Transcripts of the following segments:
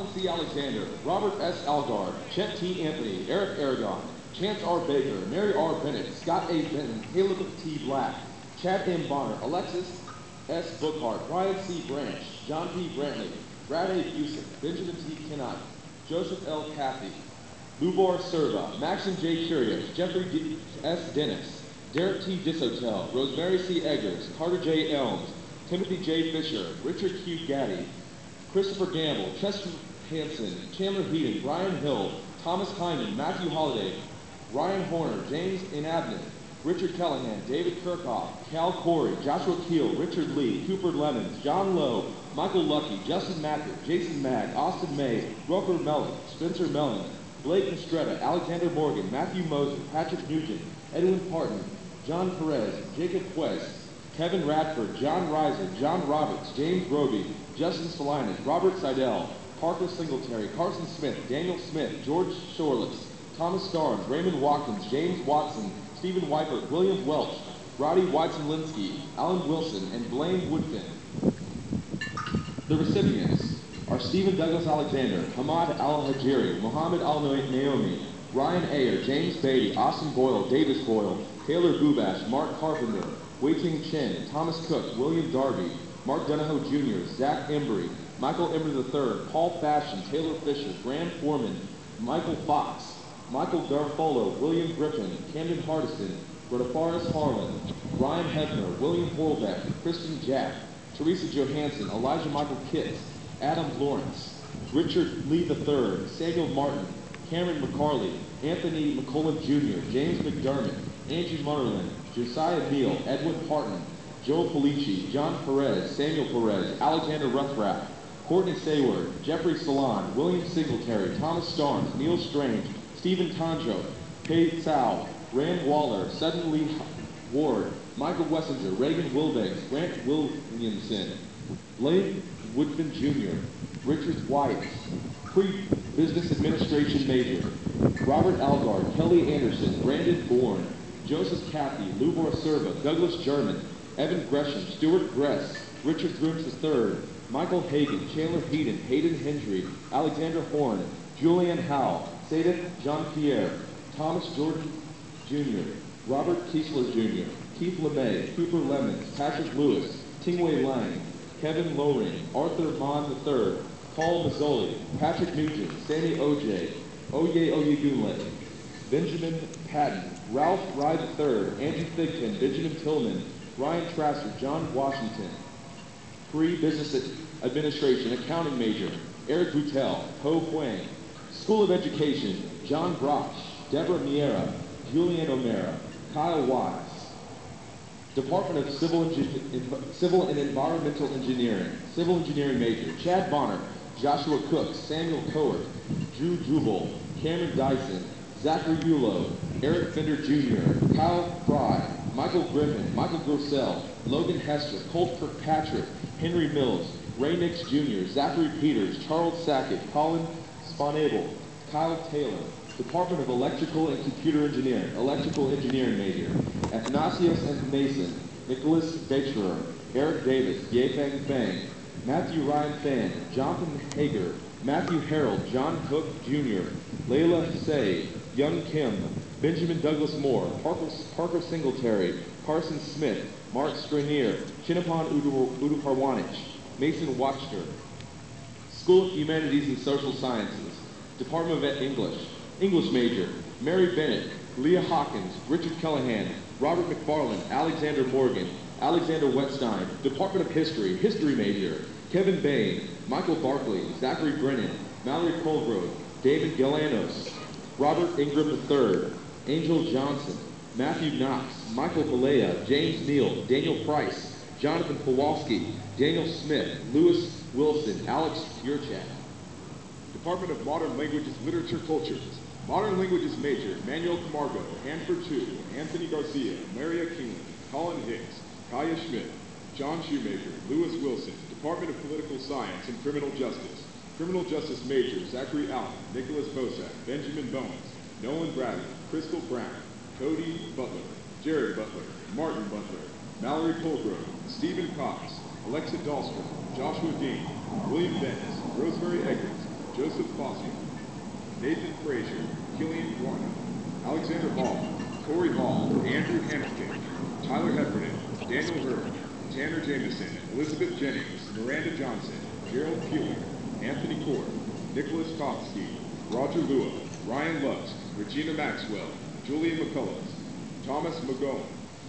Colin C. Alexander, Robert S. Algar, Chet T. Anthony, Eric Aragon, Chance R. Baker, Mary R. Bennett, Scott A. Benton, Caleb T. Black, Chad M. Bonner, Alexis S. Bookhart, Brian C. Branch, John P. Brantley, Brad A. Busick, Benjamin T. Kennott, Joseph L. Cathy, Lubar Serva, Maxim J. Curious, Jeffrey S. Dennis, Derek T. Dishotel, Rosemary C. Eggers, Carter J. Elms, Timothy J. Fisher, Richard Q. Gaddy, Christopher Gamble, Chester Hansen, Chandler Heaton, Brian Hill, Thomas Hyman, Matthew Holliday, Ryan Horner, James Inabnet, Richard Callahan, David Kirkhoff, Cal Corey, Joshua Keel, Richard Lee, Cooper Lemons, John Lowe, Michael Lucky, Justin Macker, Jason Mag, Austin May, Rucker Mellon, Spencer Mellon, Blake Estretta, Alexander Morgan, Matthew Moser, Patrick Nugent, Edwin Parton, John Perez, Jacob Quest, Kevin Radford, John Reiser, John Roberts, James Roby, Justin Salinas, Robert Seidel, Parker Singletary, Carson Smith, Daniel Smith, George Shorless, Thomas Starnes, Raymond Watkins, James Watson, Stephen Weipert, William Welch, Roddy Weitzelinsky, Alan Wilson, and Blaine Woodfin. The recipients are Stephen Douglas Alexander, Hamad Al-Hajiri, Mohammed Al-Naomi, Ryan Ayer, James Beatty, Austin Boyle, Davis Boyle, Taylor Bubash, Mark Carpenter, Wei-Ting Chen, Thomas Cook, William Darby, Mark Donahoe Jr., Zach Embry, Michael Embry III, Paul Fashion, Taylor Fisher, Graham Foreman, Michael Fox, Michael Garfolo, William Griffin, Camden Hardison, Rodafaris Harlan, Ryan Hefner, William Horlbeck, Kristen Jack, Teresa Johansson, Elijah Michael Kitts, Adam Lawrence, Richard Lee III, Samuel Martin, Cameron McCarley, Anthony McCullough Jr., James McDermott, Angie Mutterland, Josiah Neal, Edwin Parton, Joel Felici, John Perez, Samuel Perez, Alexander Ruthrath, Courtney Sayward, Jeffrey Salon, William Singletary, Thomas Starnes, Neil Strange, Stephen Tanjo, Kate Tsao, Rand Waller, Sutton Lee Ward, Michael Wessinger, Reagan Wilbanks, Grant Williamson, Blaine Woodfin Jr., Richard White, Pre-Business Administration Major, Robert Algar, Kelly Anderson, Brandon Bourne, Joseph Cathy, Lubor Serva, Douglas German, Evan Gresham, Stuart Gress, Richard Grooms III, Michael Hagan, Chandler Heaton, Hayden Hendry, Alexander Horn, Julian Howe, Sadek Jean-Pierre, Thomas Jordan Jr., Robert Kiesler Jr., Keith LeMay, Cooper Lemons, Patrick Lewis, Tingwei Lang, Kevin Lowring, Arthur Mon III, Paul Mazzoli, Patrick Nugent, Sammy O.J., Oye Oyegunle, Benjamin Patton, Ralph Ride III, Andrew Thigpen, Benjamin Tillman, Ryan Trasser, John Washington. Pre-Business Administration, Accounting Major, Eric Boutel, Ho Huang. School of Education, John Broch, Deborah Miera, Julian O'Mara, Kyle Wise. Department of Civil and Environmental Engineering, Civil Engineering Major, Chad Bonner, Joshua Cook, Samuel Coert, Drew Jubal, Cameron Dyson, Zachary Bulow, Eric Fender Jr., Kyle Fry, Michael Griffin, Michael Grossell, Logan Hester, Colt Kirkpatrick, Henry Mills, Ray Nix Jr., Zachary Peters, Charles Sackett, Colin Sponable, Kyle Taylor. Department of Electrical and Computer Engineering, Electrical Engineering Major, Athanasius and Mason, Nicholas Becherer, Eric Davis, Yefeng Fang, Matthew Ryan Fan, Jonathan Hager, Matthew Harold, John Cook Jr., Layla Say, Young Kim, Benjamin Douglas Moore, Parker Singletary, Carson Smith, Mark Stranier, Chinnapan Uduparwanich, Mason Watcher. School of Humanities and Social Sciences, Department of English, English Major, Mary Bennett, Leah Hawkins, Richard Callahan, Robert McFarland, Alexander Morgan, Alexander Wetstein, Department of History, History Major, Kevin Bain, Michael Barkley, Zachary Brennan, Mallory Colgrove, David Galanos, Robert Ingram III, Angel Johnson, Matthew Knox, Michael Valea, James Neal, Daniel Price, Jonathan Kowalski, Daniel Smith, Lewis Wilson, Alex Yurchak. Department of Modern Languages, Literature, Cultures. Modern Languages Major, Manuel Camargo, Hanford Chu, Anthony Garcia, Maria Keeneland, Colin Hicks, Kaya Schmidt, John Shoemaker, Lewis Wilson. Department of Political Science and Criminal Justice. Criminal Justice Major, Zachary Allen, Nicholas Bosak, Benjamin Bowens, Nolan Bradley, Crystal Brown, Cody Butler, Jared Butler, Martin Butler, Mallory Colgrove, Stephen Cox, Alexa Dahlstrom, Joshua Dean, William Benz, Rosemary Eggers, Joseph Fossil, Nathan Frazier, Killian Warner, Alexander Hall, Corey Hall, Andrew Hamilton, Tyler Heffernan, Daniel Hurd, Tanner Jameson, Elizabeth Jennings, Miranda Johnson, Gerald Peeler, Anthony Cord, Nicholas Kofsky, Roger Lua, Ryan Lusk, Regina Maxwell, Julian McCullough, Thomas McGowan,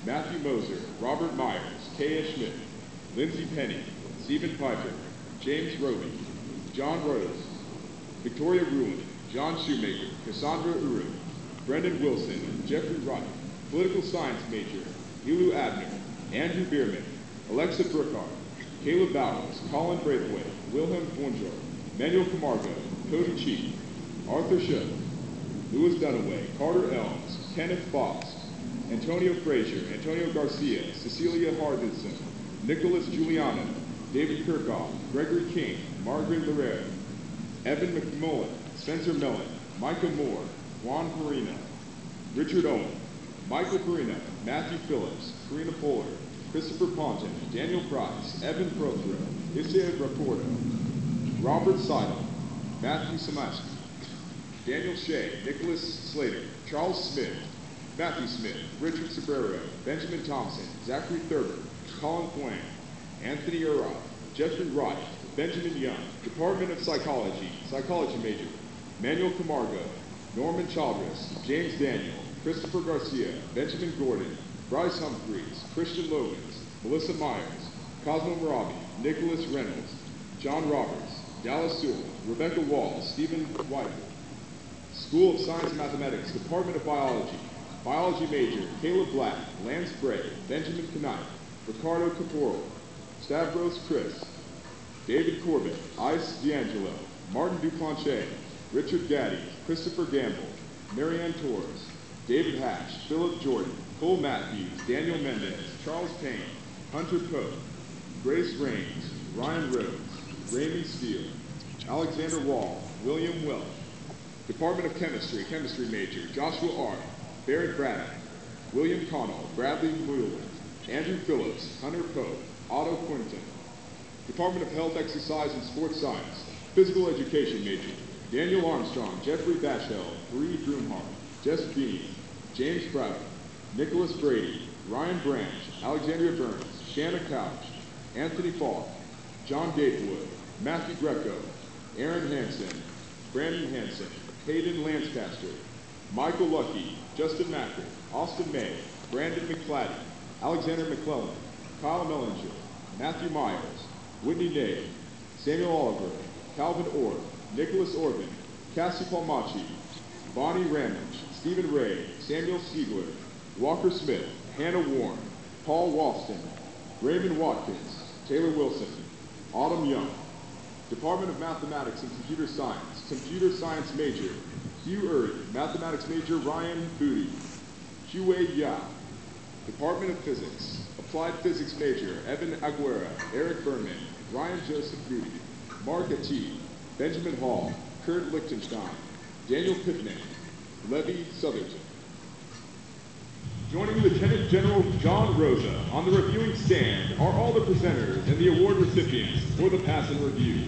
Matthew Moser, Robert Myers, K.S. Schmidt, Lindsey Penny, Stephen Piper, James Roby, John Rose, Victoria Ruin, John Shoemaker, Cassandra Uru, Brendan Wilson, Jeffrey Wright, Political Science major, Elu Abner, Andrew Bierman, Alexa Brookhart, Caleb Bowers, Colin Braithwaite, Wilhelm Bonjour, Manuel Camargo, Cody Cheek, Arthur Shook, Louis Dunaway, Carter Elms, Kenneth Fox, Antonio Frazier, Antonio Garcia, Cecilia Hardison, Nicholas Giuliano, David Kirkhoff, Gregory King, Margaret Larrera, Evan McMullen, Spencer Mellon, Micah Moore, Juan Perino, Richard Owen, Michael Perino, Matthew Phillips, Karina Fuller, Christopher Ponton, Daniel Price, Evan Prothero, Isaiah Raporto, Robert Seidel, Matthew Samaski, Daniel Shea, Nicholas Slater, Charles Smith, Matthew Smith, Richard Sobrero, Benjamin Thompson, Zachary Thurber, Colin Quang, Anthony Urod, Jeffrey Wright, Benjamin Young, Department of Psychology, Psychology major, Manuel Camargo, Norman Childress, James Daniel, Christopher Garcia, Benjamin Gordon, Bryce Humphreys, Christian Logans, Melissa Myers, Cosmo Marabi, Nicholas Reynolds, John Roberts, Dallas Sewell, Rebecca Wall, Stephen White, School of Science and Mathematics, Department of Biology, Biology major, Caleb Black, Lance Bray, Benjamin Knight, Ricardo Caporal, Stavros Chris, David Corbett, Ice D'Angelo, Martin Duplanche, Richard Gaddy, Christopher Gamble, Marianne Torres, David Hatch, Philip Jordan, Cole Matthews, Daniel Mendez, Charles Payne, Hunter Pope, Grace Raines, Ryan Rhodes, Raymond Steele, Alexander Wall, William Welch, Department of Chemistry, Chemistry major, Joshua R., Barrett Braddock, William Connell, Bradley Mueller, Andrew Phillips, Hunter Pope, Otto Quinton, Department of Health, Exercise, and Sports Science, Physical Education major, Daniel Armstrong, Jeffrey Bashell, Bree Broomhart, Jess Bean, James Crowder, Nicholas Brady, Ryan Branch, Alexandria Burns, Shanna Couch, Anthony Falk, John Gatewood, Matthew Greco, Aaron Hansen, Brandon Hansen, Hayden Lancaster, Michael Lucky, Justin Macker, Austin May, Brandon McCladdy, Alexander McClellan, Kyle Mellinger, Matthew Myers, Whitney Nave, Samuel Oliver, Calvin Orr, Nicholas Orban, Cassie Palmachi, Bonnie Ramage, Stephen Ray, Samuel Siegler, Walker Smith, Hannah Warren, Paul Walston, Raymond Watkins, Taylor Wilson, Autumn Young, Department of Mathematics and Computer Science major, Hugh Erd, Mathematics major, Ryan Booty, Huey Ya, Department of Physics, Applied Physics major, Evan Aguera, Eric Berman, Ryan Joseph Booty, Mark Ati, Benjamin Hall, Kurt Lichtenstein, Daniel Pittman, Levy Southerton. Joining Lieutenant General John Rosa on the reviewing stand are all the presenters and the award recipients for the Pass and Review.